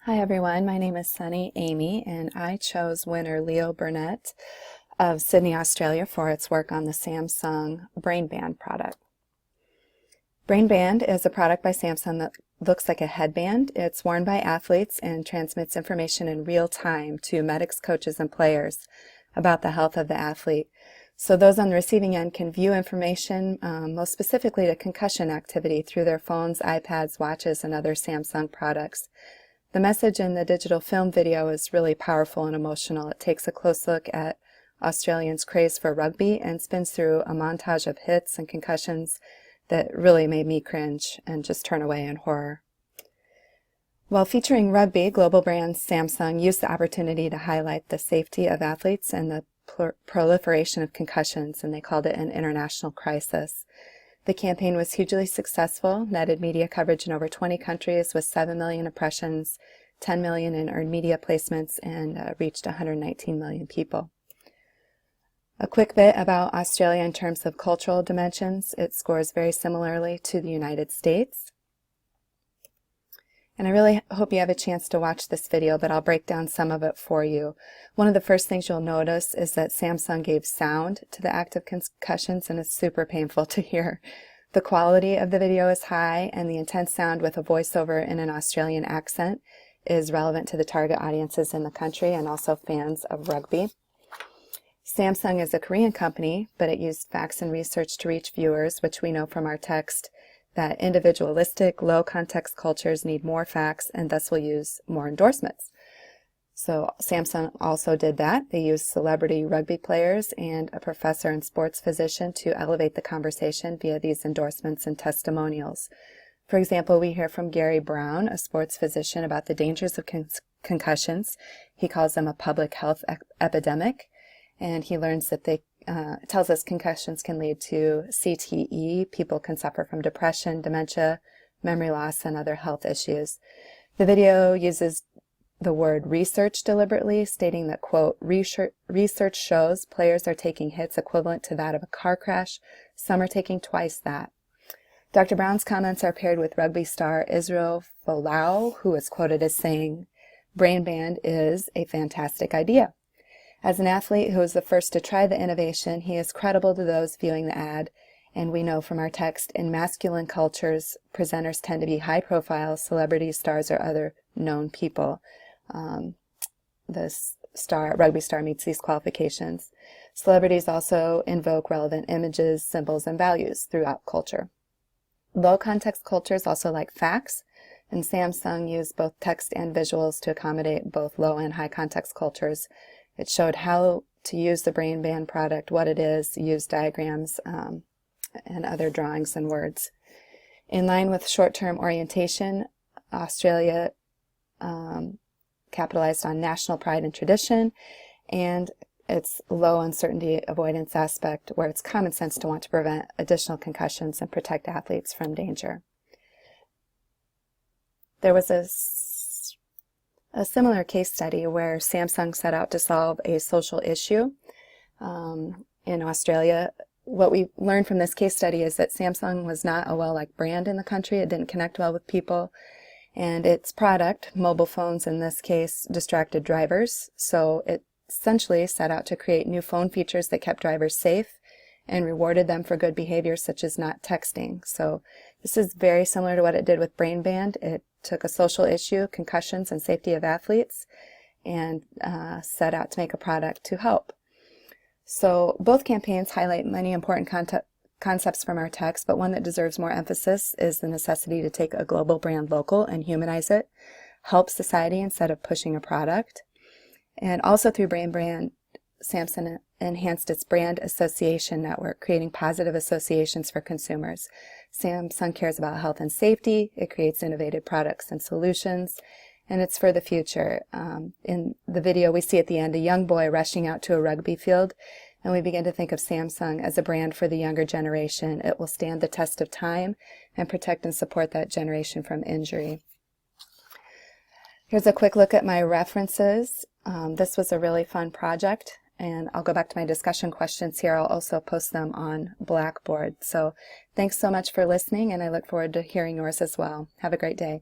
Hi everyone, my name is Sunny Amy and I chose winner Leo Burnett of Sydney, Australia for its work on the Samsung BrainBand product. BrainBand is a product by Samsung that looks like a headband. It's worn by athletes and transmits information in real time to medics, coaches, and players about the health of the athlete. So those on the receiving end can view information, most specifically to concussion activity, through their phones, iPads, watches, and other Samsung products. The message in the digital film video is really powerful and emotional. It takes a close look at Australians' craze for rugby and spins through a montage of hits and concussions that really made me cringe and just turn away in horror. While featuring rugby, global brand Samsung used the opportunity to highlight the safety of athletes and the proliferation of concussions, and they called it an international crisis. The campaign was hugely successful, netted media coverage in over 20 countries with 7 million impressions, 10 million in earned media placements, and reached 119 million people. A quick bit about Australia in terms of cultural dimensions. It scores very similarly to the United States. And I really hope you have a chance to watch this video, but I'll break down some of it for you. One of the first things you'll notice is that Samsung gave sound to the active concussions, and it's super painful to hear. The quality of the video is high, and the intense sound with a voiceover in an Australian accent is relevant to the target audiences in the country and also fans of rugby. Samsung is a Korean company, but it used facts and research to reach viewers, which we know from our text that individualistic, low-context cultures need more facts and thus will use more endorsements. So Samsung also did that. They used celebrity rugby players and a professor and sports physician to elevate the conversation via these endorsements and testimonials. For example, we hear from Gary Brown, a sports physician, about the dangers of concussions. He calls them a public health epidemic, and he learns that tells us concussions can lead to CTE. People can suffer from depression, dementia, memory loss, and other health issues. The video uses the word research deliberately, stating that, quote, research shows players are taking hits equivalent to that of a car crash. Some are taking twice that. Dr. Brown's comments are paired with rugby star Israel Folau, who is quoted as saying, BrainBand is a fantastic idea. As an athlete who was the first to try the innovation, he is credible to those viewing the ad, and we know from our text, in masculine cultures, presenters tend to be high-profile celebrities, stars, or other known people. Rugby star meets these qualifications. Celebrities also invoke relevant images, symbols, and values throughout culture. Low-context cultures also like facts, and Samsung used both text and visuals to accommodate both low and high-context cultures. It showed how to use the BrainBand product, what it is, used diagrams, and other drawings and words. In line with short-term orientation, Australia capitalized on national pride and tradition, and its low uncertainty avoidance aspect, where it's common sense to want to prevent additional concussions and protect athletes from danger. There was a similar case study where Samsung set out to solve a social issue in Australia. What we learned from this case study is that Samsung was not a well-liked brand in the country. It didn't connect well with people, and its product, mobile phones in this case, distracted drivers. So it essentially set out to create new phone features that kept drivers safe and rewarded them for good behavior, such as not texting. So this is very similar to what it did with BrainBand. It took a social issue, concussions and safety of athletes, and set out to make a product to help. So both campaigns highlight many important concepts from our text, but one that deserves more emphasis is the necessity to take a global brand local and humanize it, help society instead of pushing a product. And also through BrainBand, Samsung enhanced its brand association network, creating positive associations for consumers. Samsung cares about health and safety. It creates innovative products and solutions, and it's for the future. In the video we see at the end a young boy rushing out to a rugby field, and we begin to think of Samsung as a brand for the younger generation. It will stand the test of time and protect and support that generation from injury. Here's a quick look at my references. This was a really fun project, and I'll go back to my discussion questions here. I'll also post them on Blackboard. So thanks so much for listening, and I look forward to hearing yours as well. Have a great day.